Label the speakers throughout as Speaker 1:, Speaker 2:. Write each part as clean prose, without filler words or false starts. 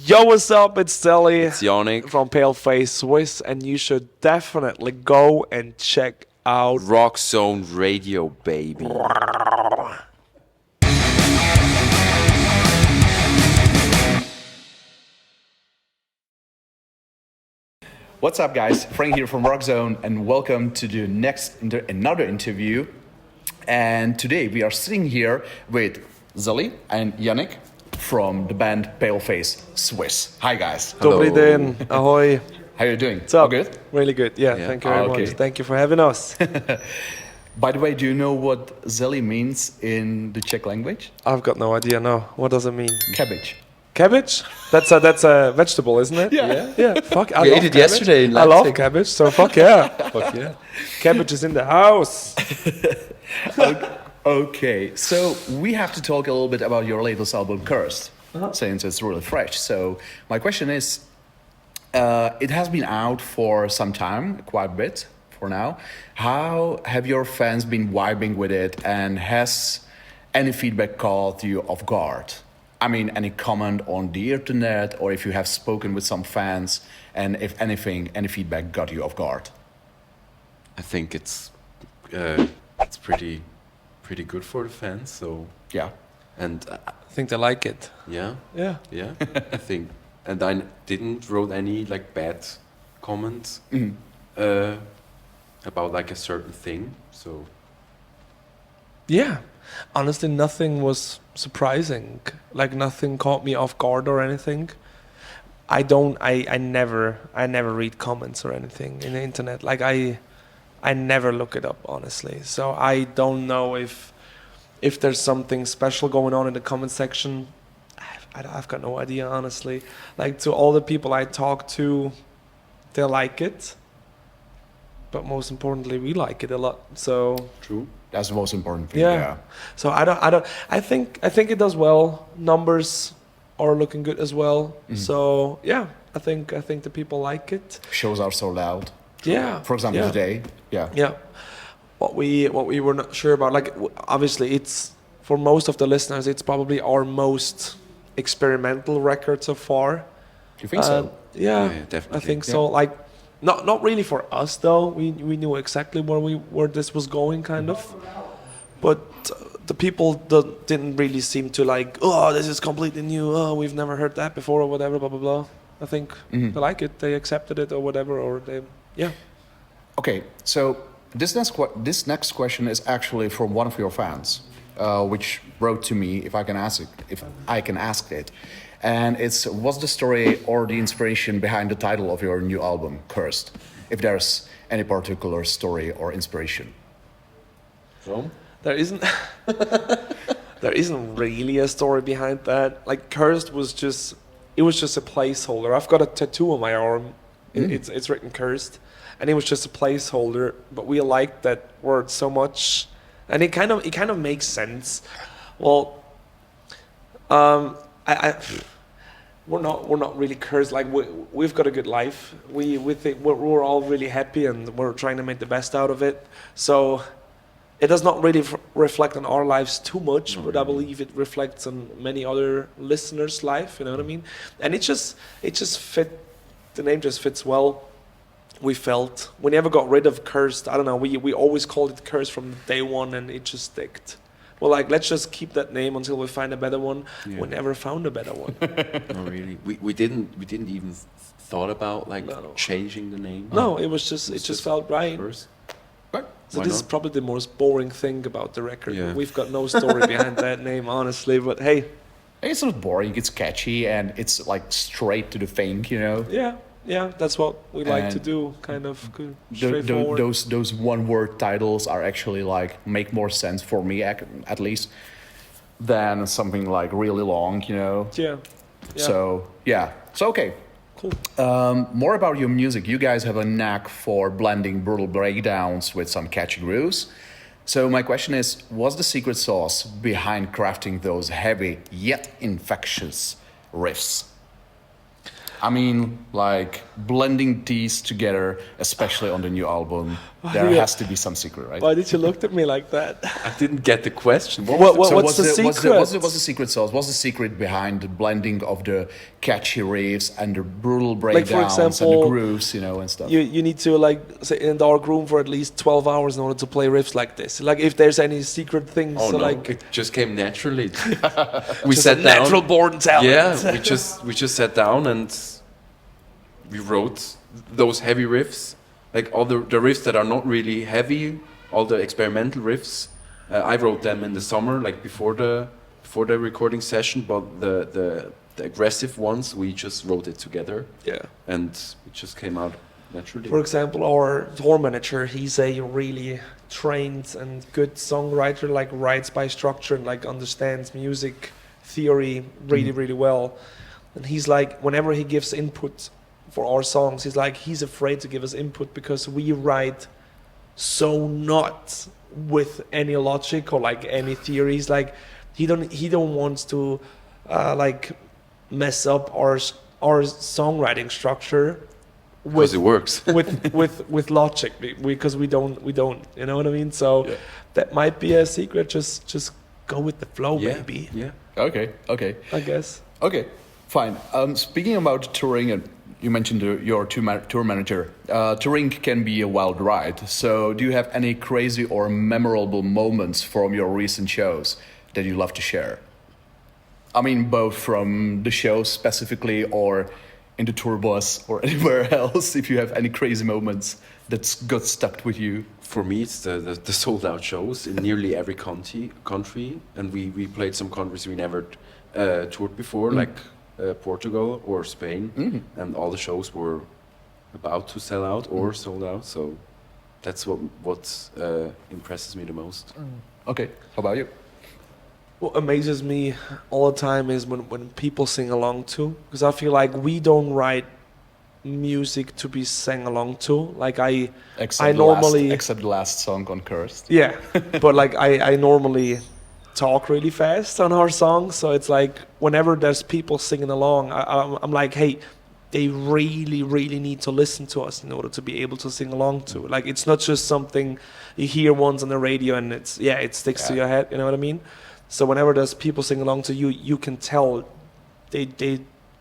Speaker 1: Yo, what's up? It's Zelli
Speaker 2: It's Yannick.
Speaker 1: from PALEFACE SWISS, and you should definitely go and check out
Speaker 2: Rockzone Radio, baby.
Speaker 3: What's up, guys? Frank here from Rockzone, and welcome to the another interview. And today we are sitting here with Zelli and Yannick from the band PALEFACE SWISS. Hi, guys.
Speaker 1: Dobrý den, ahoy.
Speaker 3: How are you doing?
Speaker 1: What's up?
Speaker 3: All good?
Speaker 1: Really good. Yeah, thank you very much. Thank you for having us.
Speaker 3: By the way, do you know what Zelli means in the Czech language?
Speaker 1: I've got no idea. No, what does it mean?
Speaker 3: Cabbage.
Speaker 1: Cabbage? That's a vegetable, isn't it? Yeah. Fuck, I
Speaker 4: We
Speaker 1: love
Speaker 4: ate it
Speaker 1: cabbage.
Speaker 4: yesterday in
Speaker 1: I love
Speaker 4: Leipzig.
Speaker 1: cabbage, so fuck yeah.
Speaker 4: Fuck yeah.
Speaker 1: Cabbage is in the house.
Speaker 3: Okay, so we have to talk a little bit about your latest album, Cursed, since it's really fresh. So my question is, it has been out for some time, quite a bit for now. How have your fans been vibing with it, and has any feedback caught you off guard? I mean, any comment on the internet, or if you have spoken with some fans, and if anything, any feedback got you off guard?
Speaker 2: I think it's pretty good for the fans. So
Speaker 3: Yeah.
Speaker 2: and
Speaker 1: I think they like it.
Speaker 2: yeah,
Speaker 1: Yeah.
Speaker 2: I think, and I didn't wrote any like bad comments about like a certain thing. So
Speaker 1: Yeah, honestly, nothing was surprising. Like nothing caught me off guard or anything. I never read comments or anything in the internet. Like I never look it up, honestly. So I don't know if there's something special going on in the comment section. I've got no idea, honestly. Like to all the people I talk to, they like it. But most importantly, we like it a lot. So
Speaker 2: true.
Speaker 3: That's the most important thing.
Speaker 1: yeah. So I think it does well. Numbers are looking good as well. So yeah, I think the people like it.
Speaker 3: Shows are sold out.
Speaker 1: Yeah.
Speaker 3: For example, today. Yeah.
Speaker 1: Yeah. What we were not sure about, like obviously it's for most of the listeners, it's probably our most experimental record so far.
Speaker 3: Do you think so?
Speaker 1: Yeah,
Speaker 2: definitely.
Speaker 1: I think so. Like not really for us though. We knew exactly where this was going, kind of. But the people that didn't really seem to like, oh, this is completely new. Oh, we've never heard that before or whatever. Blah blah blah. I think they like it. They accepted it or whatever, or they yeah.
Speaker 3: Okay, so this next question is actually from one of your fans, which wrote to me if I can ask it, and what's the story or the inspiration behind the title of your new album, Cursed? If there's any particular story or inspiration.
Speaker 2: So
Speaker 1: There isn't there isn't really a story behind that. Like Cursed was just a placeholder. I've got a tattoo on my arm. It's written Cursed, and it was just a placeholder. But we liked that word so much, and it kind of makes sense. Well, we're not really cursed. Like we've got a good life. We think we're all really happy, and we're trying to make the best out of it. So it does not really reflect on our lives too much, but I believe it reflects on many other listeners' life. You know what I mean? And it just fit. The name just fits well. We felt we never got rid of Cursed. I don't know. We always called it Cursed from day one, and it just sticked. Well, like let's just keep that name until we find a better one.
Speaker 2: Yeah.
Speaker 1: We never found a better one.
Speaker 2: no, really, we didn't even thought about like
Speaker 1: No.
Speaker 2: changing the name.
Speaker 1: No, it just felt right.
Speaker 2: First.
Speaker 1: So
Speaker 2: Why
Speaker 1: this is
Speaker 2: not?
Speaker 1: probably the most boring thing about the record.
Speaker 2: Yeah.
Speaker 1: We've got no story behind that name, honestly. But hey,
Speaker 3: It's not boring. It's catchy, and it's like straight to the thing, you know.
Speaker 1: yeah, that's what we like to
Speaker 3: And
Speaker 1: do. Kind of good,
Speaker 3: Th-
Speaker 1: straightforward.
Speaker 3: those one-word titles are actually like make more sense for me, at least, than something like really long, you know.
Speaker 1: Yeah.
Speaker 3: So okay.
Speaker 1: Cool.
Speaker 3: More about your music. You guys have a knack for blending brutal breakdowns with some catchy grooves. So my question is, what's the secret sauce behind crafting those heavy yet infectious riffs? I mean, like blending these together, especially on the new album, There
Speaker 1: Yeah.
Speaker 3: has to be some secret, right?
Speaker 1: Why did you look at me like that?
Speaker 2: I didn't get the question.
Speaker 1: What's the secret?
Speaker 3: What's the secret sauce? What's the secret behind the blending of the catchy riffs and the brutal breakdowns and the
Speaker 1: example,
Speaker 3: grooves, you know, and stuff?
Speaker 1: You need to like sit in a dark room for at least 12 hours in order to play riffs like this. Like if there's any secret things,
Speaker 2: Oh
Speaker 1: so
Speaker 2: no,
Speaker 1: like
Speaker 2: it just came naturally. We
Speaker 1: just
Speaker 2: sat
Speaker 1: a
Speaker 2: down.
Speaker 1: natural born talent.
Speaker 2: Yeah, we just sat down and we wrote those heavy riffs, like all the riffs that are not really heavy, all the experimental riffs. I wrote them in the summer, like before the recording session. But the aggressive ones, we just wrote it together,
Speaker 1: Yeah.
Speaker 2: and it just came out naturally.
Speaker 1: For example, our tour manager, he's a really trained and good songwriter, like writes by structure and like understands music theory really, really well. And he's like, whenever he gives input for our songs, he's afraid to give us input because we write so not with any logic or like any theories. Like he don't want to like mess up our songwriting structure
Speaker 2: Because it works.
Speaker 1: with logic, because we don't, you know what I mean? So
Speaker 2: Yeah.
Speaker 1: that might be a secret. Just go with the flow, maybe.
Speaker 2: Yeah.
Speaker 3: Okay,
Speaker 1: I guess.
Speaker 3: okay, fine. Speaking about touring, and you mentioned your tour manager. Touring can be a wild ride. So, do you have any crazy or memorable moments from your recent shows that you love to share? I mean, both from the show specifically, or in the tour bus, or anywhere else. If you have any crazy moments that's got stuck with you.
Speaker 2: For me, it's the sold out shows in nearly every country, and we played some countries we never toured before, like Portugal or Spain, and all the shows were about to sell out or sold out. So that's what impresses me the most.
Speaker 3: Okay, how about you?
Speaker 1: What amazes me all the time is when people sing along to, because I feel like we don't write music to be sang along to. Like
Speaker 3: Except the last song on Cursed.
Speaker 1: yeah, but like I normally talk really fast on our songs, so it's like whenever there's people singing along, I'm like, hey, they really need to listen to us in order to be able to sing along to. Like it's not just something you hear once on the radio and it sticks to your head, you know what I mean? So whenever there's people sing along to you, you can tell they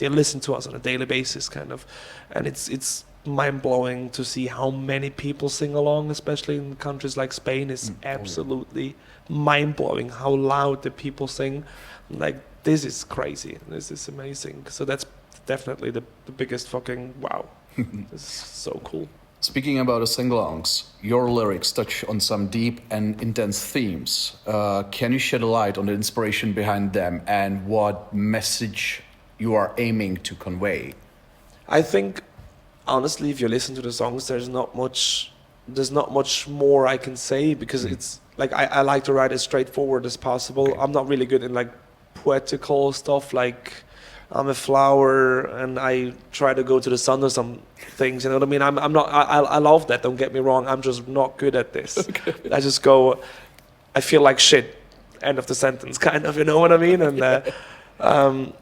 Speaker 1: listen to us on a daily basis, kind of, and it's mind blowing to see how many people sing along, especially in countries like Spain. It's absolutely mind blowing how loud the people sing. Like this is crazy. This is amazing. So that's definitely the biggest fucking wow. This is so cool.
Speaker 3: Speaking about the sing-alongs, your lyrics touch on some deep and intense themes. Can you shed a light on the inspiration behind them and what message you are aiming to convey?
Speaker 1: I think, honestly, if you listen to the songs, there's not much more I can say, because it's like I like to write as straightforward as possible.
Speaker 3: Okay.
Speaker 1: I'm not really good in like poetical stuff, like I'm a flower and I try to go to the sun or some things, you know what I mean? I'm not, I love that, don't get me wrong, I'm just not good at this. Okay. I just go, I feel like shit, end of the sentence, kind of, you know what I mean? And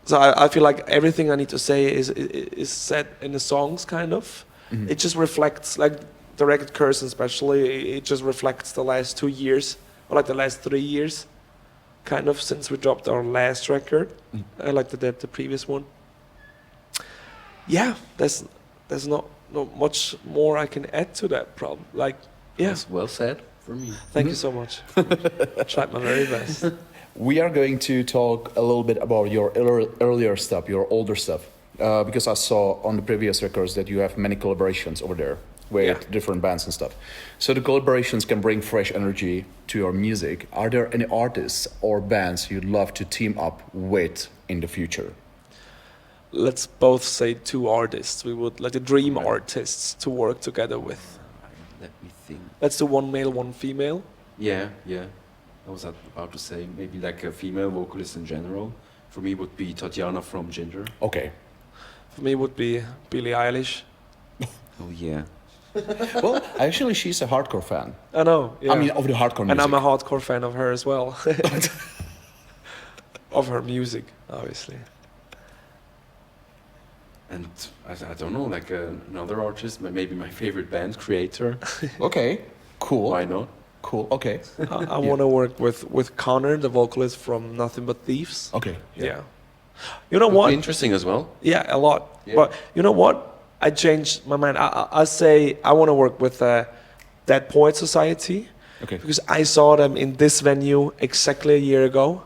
Speaker 1: so I feel like everything I need to say is said in the songs, kind of. It just reflects, like the record Curse especially, it just reflects the last 2 years, or like the last 3 years, kind of, since we dropped our last record, like the previous one. Yeah, there's not much more I can add to that problem. Like, yeah.
Speaker 2: That's well said for me.
Speaker 1: Thank you so much. Tried my very best.
Speaker 3: We are going to talk a little bit about your earlier stuff, your older stuff, because I saw on the previous records that you have many collaborations over there with different bands and stuff. So the collaborations can bring fresh energy to your music. Are there any artists or bands you'd love to team up with in the future?
Speaker 1: Let's both say 2 artists. We would like the dream artists to work together with.
Speaker 2: Let me think.
Speaker 1: Let's do 1 male, 1 female.
Speaker 2: Yeah. I was about to say maybe like a female vocalist in general. For me, would be Tatiana from Ginger.
Speaker 3: Okay.
Speaker 1: For me, would be Billie Eilish.
Speaker 2: Oh yeah.
Speaker 3: Well, actually, she's a hardcore fan.
Speaker 1: I know. Yeah.
Speaker 3: I mean, of the hardcore music.
Speaker 1: And I'm a hardcore fan of her as well. Of her music, obviously.
Speaker 2: And I don't know, like another artist, maybe my favorite band, Creator.
Speaker 3: Okay, cool.
Speaker 2: Why not?
Speaker 3: Cool. Okay.
Speaker 1: I want to work with Connor, the vocalist from Nothing But Thieves.
Speaker 3: Okay.
Speaker 1: Yeah. You know
Speaker 2: Would
Speaker 1: what?
Speaker 2: be interesting as well.
Speaker 1: Yeah, a lot.
Speaker 2: Yeah.
Speaker 1: But you know what? I changed my mind. I say I want to work with Dead Poet Society
Speaker 3: Okay.
Speaker 1: because I saw them in this venue exactly a year ago.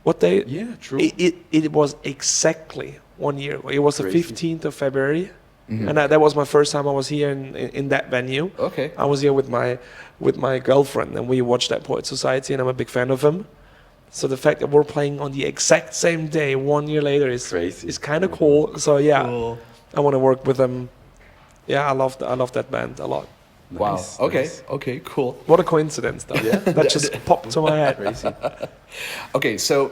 Speaker 1: What day?
Speaker 2: Yeah, true.
Speaker 1: It was exactly 1 year ago. It was the
Speaker 2: Crazy.
Speaker 1: 15th of February.
Speaker 3: Mhm.
Speaker 1: And that was my first time I was here in that venue.
Speaker 3: Okay.
Speaker 1: I was here with my girlfriend, and we watched that Poet Society, and I'm a big fan of him. So the fact that we're playing on the exact same day 1 year later is
Speaker 2: Crazy.
Speaker 1: is kind of cool. So yeah,
Speaker 3: Cool.
Speaker 1: I want to work with them. Yeah, I love that band a lot.
Speaker 3: Wow.
Speaker 2: Nice,
Speaker 3: Okay.
Speaker 2: nice.
Speaker 3: Okay. Cool.
Speaker 1: What a coincidence, though.
Speaker 2: Yeah.
Speaker 1: That just popped to my head.
Speaker 2: Crazy.
Speaker 3: Okay. So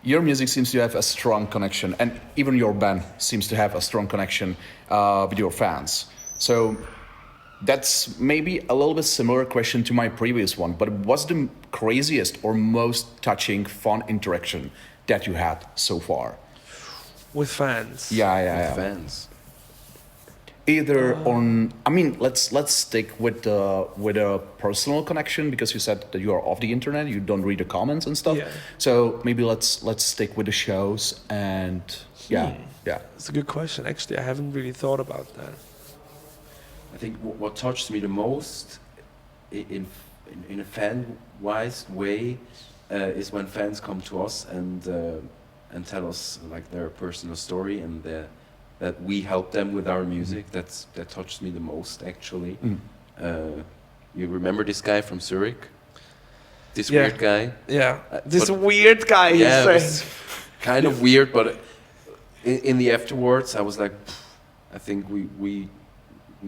Speaker 3: your music seems to have a strong connection, and even your band seems to have a strong connection with your fans. So that's maybe a little bit similar question to my previous one, but what's the craziest or most touching, fun interaction that you had so far?
Speaker 1: With fans.
Speaker 3: Yeah.
Speaker 2: Fans.
Speaker 3: Either on, I mean, let's stick with a personal connection, because you said that you are off the internet, you don't read the comments and stuff.
Speaker 1: Yeah.
Speaker 3: So maybe let's stick with the shows and yeah.
Speaker 1: It's a good question. Actually, I haven't really thought about that.
Speaker 2: I think what touched me the most in a fan-wise way is when fans come to us and tell us like their personal story, and that we help them with our music. That touched me the most, actually. You remember this guy from Zurich? This
Speaker 1: Yeah.
Speaker 2: weird guy?
Speaker 1: Yeah.
Speaker 2: But-
Speaker 1: This weird guy. he's
Speaker 2: Yeah, it
Speaker 1: saying.
Speaker 2: was kind of weird, but in the afterwards, I was like, I think we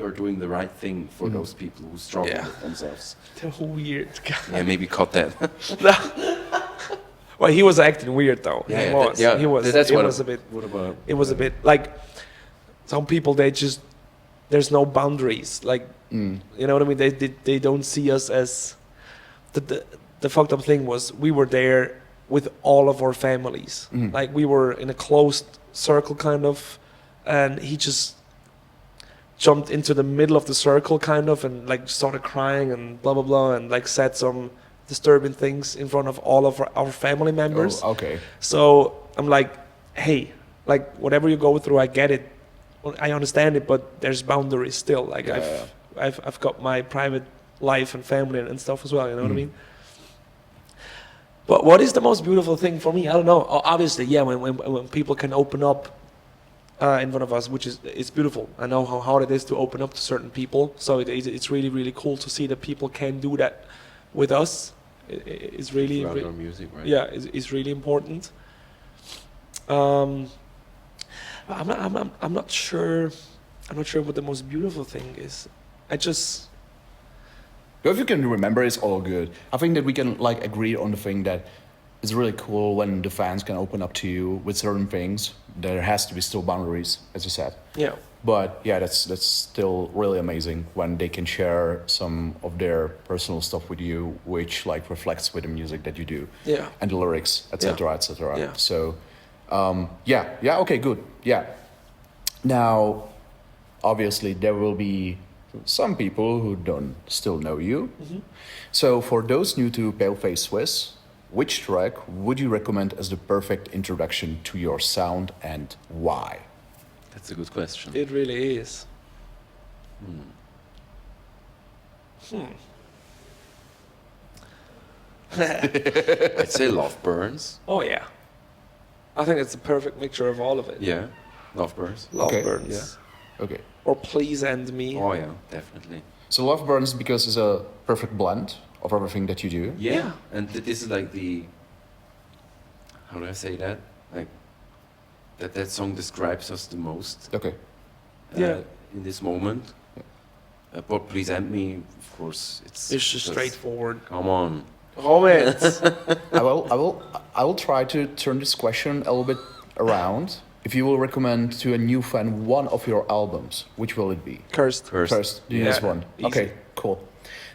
Speaker 2: are doing the right thing for those people who struggle
Speaker 1: Yeah.
Speaker 2: with themselves.
Speaker 1: The weird guy.
Speaker 2: Yeah, maybe cut that.
Speaker 1: Well, he was acting weird though.
Speaker 2: Yeah,
Speaker 1: he
Speaker 2: yeah,
Speaker 1: was. He was.
Speaker 2: That's
Speaker 1: it
Speaker 2: what
Speaker 1: was a bit.
Speaker 2: What about?
Speaker 1: It was a bit like some people. There's no boundaries. Like you know what I mean. They don't see us as the fucked up thing was we were there with all of our families. Like we were in a closed circle kind of, and he just jumped into the middle of the circle kind of and like started crying and blah blah blah and like said some disturbing things in front of all of our family members.
Speaker 3: Oh, okay.
Speaker 1: So I'm like, hey, like whatever you go through, I get it, I understand it, but there's boundaries still. Like I've got my private life and family and stuff as well. You know what I mean? But what is the most beautiful thing for me? I don't know. Obviously, yeah, when people can open up in front of us, which is it's beautiful. I know how hard it is to open up to certain people, so it's really really cool to see that people can do that with us. It's really
Speaker 2: Throughout our music, right?
Speaker 1: yeah, it's really important. I'm not sure. I'm not sure what the most beautiful thing is. I just
Speaker 3: If you can remember, it's all good. I think that we can like agree on the thing that it's really cool when the fans can open up to you with certain things. There has to be still boundaries, as you said.
Speaker 1: yeah.
Speaker 3: But yeah, that's still really amazing when they can share some of their personal stuff with you, which like reflects with the music that you do,
Speaker 1: Yeah.
Speaker 3: and the lyrics, etc., etc.
Speaker 1: Yeah.
Speaker 3: So, yeah, okay, good, yeah. Now, obviously, there will be some people who don't still know you. So, for those new to PALEFACE SWISS, which track would you recommend as the perfect introduction to your sound, and why?
Speaker 2: That's a good question.
Speaker 1: It really is.
Speaker 2: I'd say Love Burns.
Speaker 1: Oh yeah. I think it's a perfect mixture of all of it.
Speaker 2: Yeah, Love Burns.
Speaker 1: Love
Speaker 3: Okay,
Speaker 1: Burns.
Speaker 3: Okay.
Speaker 1: Or Please End Me.
Speaker 2: Oh yeah, definitely.
Speaker 3: So Love Burns because it's a perfect blend of everything that you do.
Speaker 2: Yeah, and this is like how do I say that? Like that song describes us the most.
Speaker 3: Okay.
Speaker 1: Yeah.
Speaker 2: In this moment. But Please End Me, of course,
Speaker 1: It's just straightforward.
Speaker 2: Come on.
Speaker 1: Comments.
Speaker 3: I will try to turn this question a little bit around. If you will recommend to a new fan one of your albums, which will it be?
Speaker 1: Cursed.
Speaker 2: First.
Speaker 3: First,
Speaker 1: Yeah,
Speaker 3: this one.
Speaker 1: easy.
Speaker 3: Okay, cool.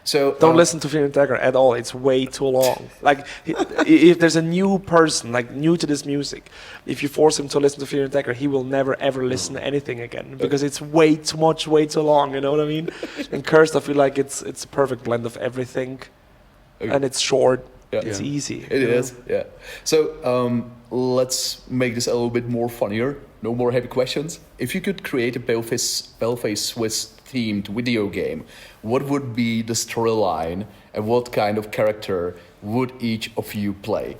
Speaker 3: So
Speaker 1: Don't listen to Fear and Dagger at all. It's way too long. Like, if there's a new person, like new to this music, if you force him to listen to Fear and Dagger, he will never ever listen to anything again because it's way too much, way too long. You know what I mean? And Cursed, I feel like it's a perfect blend of everything, and it's short.
Speaker 3: Yeah.
Speaker 1: It's easy.
Speaker 3: It is, yeah. So let's make this a little bit more funnier. No more heavy questions. If you could create a PALEFACE Swiss themed video game, what would be the storyline and what kind of character would each of you play?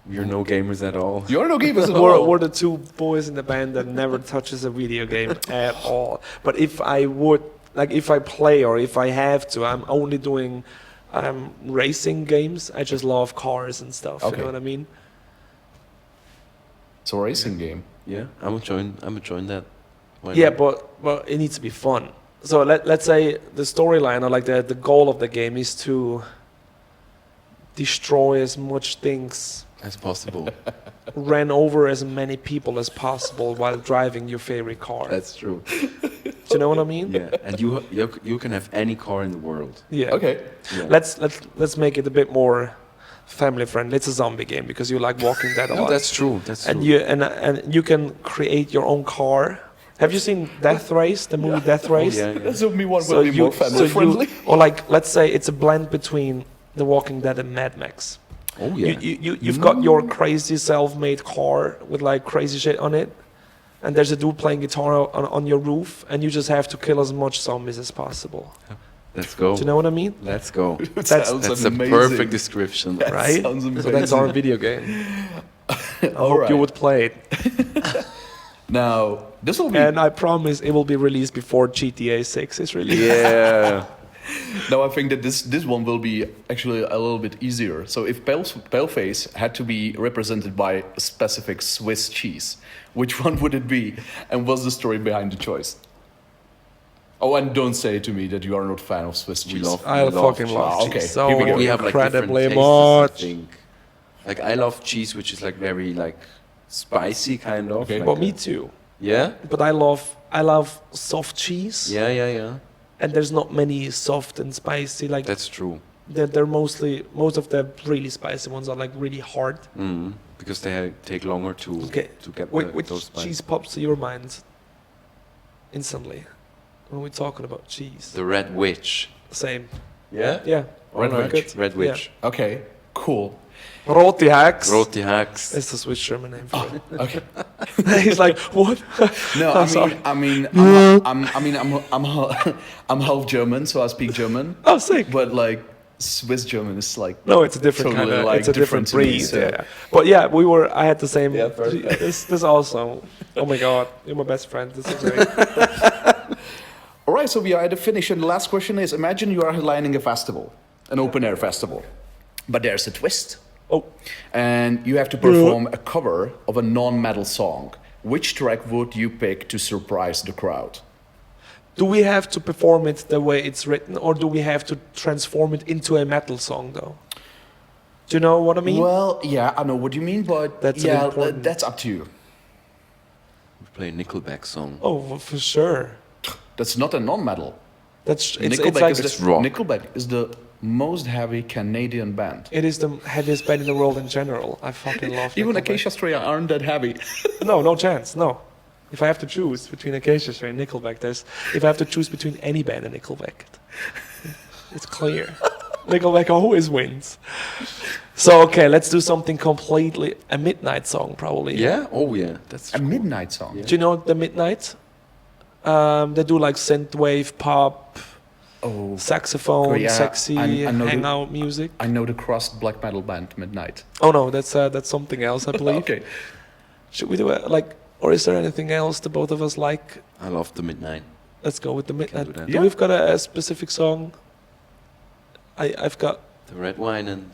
Speaker 2: We're no gamers at all.
Speaker 3: You're no gamers at
Speaker 1: We're,
Speaker 3: all.
Speaker 1: we're the two boys in the band that never touches a video game at all. But if I would, like, if I play or if I have to, I'm only doing racing games. I just love cars and stuff.
Speaker 3: Okay.
Speaker 1: You know what I mean?
Speaker 3: It's a racing game.
Speaker 2: Yeah, I'm gonna join that. Why
Speaker 1: Yeah,
Speaker 2: not?
Speaker 1: but it needs to be fun. So let's say the storyline or like the goal of the game is to destroy as much things,
Speaker 2: As possible.
Speaker 1: ran over as many people as possible while driving your favorite car.
Speaker 2: That's true.
Speaker 1: Do you know what I mean?
Speaker 2: Yeah, and you can have any car in the world.
Speaker 1: Yeah.
Speaker 3: Okay.
Speaker 2: Yeah.
Speaker 1: Let's make it a bit more family friendly. It's a zombie game because you like Walking Dead a
Speaker 2: No,
Speaker 1: lot.
Speaker 2: that's true. That's true.
Speaker 1: And you can create your own car. Have you seen Death Race, the movie Death Race?
Speaker 2: yeah, yeah.
Speaker 3: That's me one will be more family
Speaker 1: so
Speaker 3: friendly.
Speaker 1: or like, let's say it's a blend between The Walking Dead and Mad Max.
Speaker 2: Oh yeah.
Speaker 1: You've got your crazy self-made car with like crazy shit on it, and there's a dude playing guitar on your roof, and you just have to kill as much zombies as possible.
Speaker 2: Let's go.
Speaker 1: Do you know what I mean?
Speaker 2: Let's go.
Speaker 1: That's
Speaker 2: That's a perfect description.
Speaker 3: That
Speaker 1: right?
Speaker 3: sounds
Speaker 1: So
Speaker 3: amazing.
Speaker 1: that's our video game. I
Speaker 3: All
Speaker 1: hope
Speaker 3: right.
Speaker 1: you would play it.
Speaker 3: Now, this will be.
Speaker 1: And I promise it will be released before GTA 6 is released.
Speaker 2: Yeah.
Speaker 3: Now I think that this one will be actually a little bit easier. So if PALEFACE had to be represented by a specific Swiss cheese, which one would it be? And what's the story behind the choice? Oh, and don't say to me that you are not a fan of Swiss cheese.
Speaker 1: I fucking love
Speaker 3: Okay,
Speaker 1: cheese so
Speaker 3: here we go.
Speaker 2: We have like different
Speaker 1: incredibly
Speaker 2: tastes, I
Speaker 1: much.
Speaker 2: think. Like I love cheese, which is like very like spicy kind of.
Speaker 3: Okay.
Speaker 2: Like
Speaker 1: Well,
Speaker 2: a-
Speaker 1: me too.
Speaker 2: Yeah.
Speaker 1: But I love soft cheese.
Speaker 2: Yeah, yeah, yeah.
Speaker 1: And there's not many soft and spicy. Like
Speaker 2: That's true.
Speaker 1: they're most of the really spicy ones are like really hard.
Speaker 2: Because they take longer to
Speaker 1: Okay.
Speaker 2: get
Speaker 1: Which
Speaker 2: those spices.
Speaker 1: cheese pops to your mind instantly when we're talking about cheese?
Speaker 2: The Red Witch.
Speaker 1: Same.
Speaker 2: Yeah.
Speaker 1: Yeah.
Speaker 3: Red
Speaker 1: Alright,
Speaker 3: Witch.
Speaker 1: good.
Speaker 2: Red Witch.
Speaker 3: Okay, cool.
Speaker 1: Roti Hacks.
Speaker 2: Roti Hacks.
Speaker 1: It's the Swiss German name for it.
Speaker 3: Okay.
Speaker 1: He's like, what?
Speaker 3: No,
Speaker 1: I'm sorry.
Speaker 3: I'm half German, so I speak German.
Speaker 1: Oh, sick.
Speaker 3: But like Swiss German is like
Speaker 1: No, it's a different
Speaker 3: totally,
Speaker 1: kind of.
Speaker 3: like,
Speaker 1: It's a different
Speaker 3: different to me,
Speaker 1: breed.
Speaker 3: so-
Speaker 1: Yeah. But yeah, I had the same.
Speaker 2: Yeah, perfect.
Speaker 1: This awesome. Oh my god, you're my best friend. This is great.
Speaker 3: All right, so we are at the finish, and the last question is: imagine you are headlining a festival, an open air festival, but there's a twist,
Speaker 1: Oh,
Speaker 3: and you have to perform a cover of a non-metal song. Which track would you pick to surprise the crowd?
Speaker 1: do we have to perform it the way it's written, or do we have to transform it into a metal song, though? Do you know what I mean?
Speaker 3: Well, yeah, I know what you mean, but
Speaker 1: That's
Speaker 3: yeah,
Speaker 1: important.
Speaker 3: that's up to you.
Speaker 2: We play a Nickelback song.
Speaker 1: Oh, well, for sure.
Speaker 3: That's not a non-metal.
Speaker 1: It's
Speaker 3: Nickelback
Speaker 1: like
Speaker 3: is
Speaker 2: rock.
Speaker 3: Nickelback is the most heavy Canadian band.
Speaker 1: it is the heaviest band in the world in general. I fucking love.
Speaker 3: Even
Speaker 1: Nickelback.
Speaker 3: Acacia Strain aren't that heavy.
Speaker 1: No chance. No. If I have to choose between Acacia Strain and Nickelback, if I have to choose between any band and Nickelback, it's clear. Nickelback always wins. So okay, let's do something completely a midnight song probably.
Speaker 2: Yeah? Oh yeah. That's
Speaker 3: A
Speaker 2: cool.
Speaker 3: midnight song.
Speaker 2: Yeah.
Speaker 1: Do you know the Midnight? They do like synthwave, pop,
Speaker 3: Oh,
Speaker 1: saxophone,
Speaker 3: yeah,
Speaker 1: sexy
Speaker 3: I know the-
Speaker 1: hangout music.
Speaker 3: I know the crust black metal band Midnight.
Speaker 1: Oh no, that's something else, I believe.
Speaker 3: Okay.
Speaker 1: Should we do it like, or is there anything else the both of us like?
Speaker 2: I love the Midnight.
Speaker 1: Let's go with the Midnight.
Speaker 2: do that.
Speaker 1: Do
Speaker 3: Yeah.
Speaker 1: we've got a specific song? I've got.
Speaker 2: The red wine and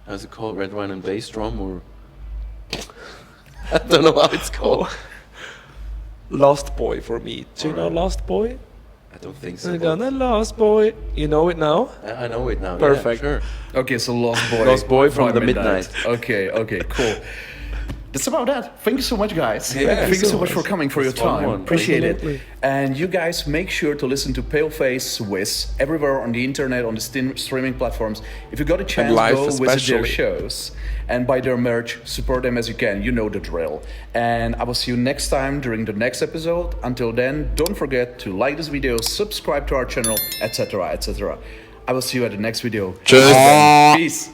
Speaker 2: how's it called? Red wine and bass drum or I don't know how it's called.
Speaker 1: Lost Boy for me. Do you know
Speaker 2: Alright.
Speaker 1: Lost Boy?
Speaker 2: I don't think so.
Speaker 1: We're
Speaker 2: but
Speaker 1: gonna Lost Boy. You know it now?
Speaker 2: I know it now.
Speaker 1: Perfect.
Speaker 2: Yeah, sure.
Speaker 3: Okay, so Lost Boy.
Speaker 2: Lost Boy from
Speaker 3: by
Speaker 2: the Midnight.
Speaker 3: Okay, okay, cool. That's about that. Thank you so much, guys.
Speaker 2: Yeah,
Speaker 3: Thank you so much for coming, for your
Speaker 2: It's fun
Speaker 3: time.
Speaker 2: one.
Speaker 3: Appreciate
Speaker 1: Absolutely.
Speaker 3: it. And you guys make sure to listen to Paleface Swiss everywhere on the internet, on the streaming platforms. If you got a chance,
Speaker 1: live
Speaker 3: go visit their
Speaker 1: especially.
Speaker 3: shows and buy their merch. Support them as you can. You know the drill. And I will see you next time during the next episode. Until then, don't forget to like this video, subscribe to our channel, etc., etc. I will see you at the next video.
Speaker 2: Cheers.
Speaker 3: Peace.